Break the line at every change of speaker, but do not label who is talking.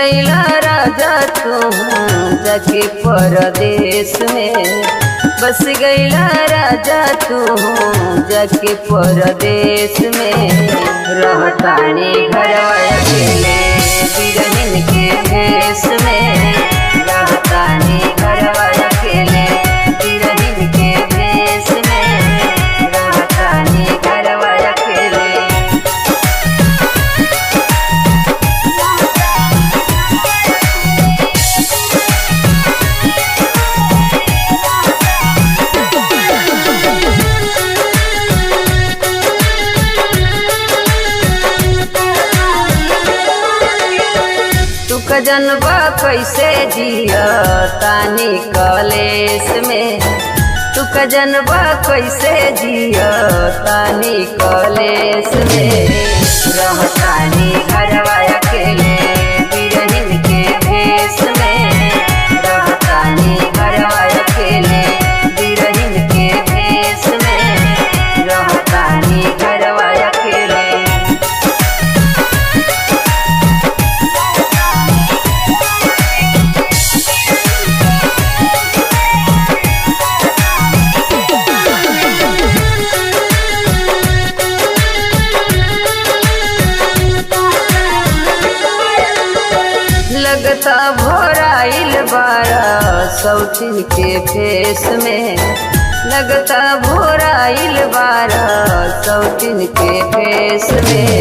गईला राजा तू जाके परदेश में, बस गईला राजा तू जाके परदेश में। रहतानी घरवा अकेले बिरहिन के भेष में, रहतानी घरवा अकेले बिरहिन के भेष में, रहतानी घरवा अकेले। जनबा कैसे जिया तानी कलेस में, तू जनबा कैसे जिया तानी कलेस में। रहतानी घरवा अकेले बिरहिन के भेष में, रहतानी घरवा अकेले बिरहिन के भेष में, रहतानी घरवा अकेले। लगता भोराइल बारा सौतीन के भेष में, लगता भोराइल बारा सौतीन के भेष में।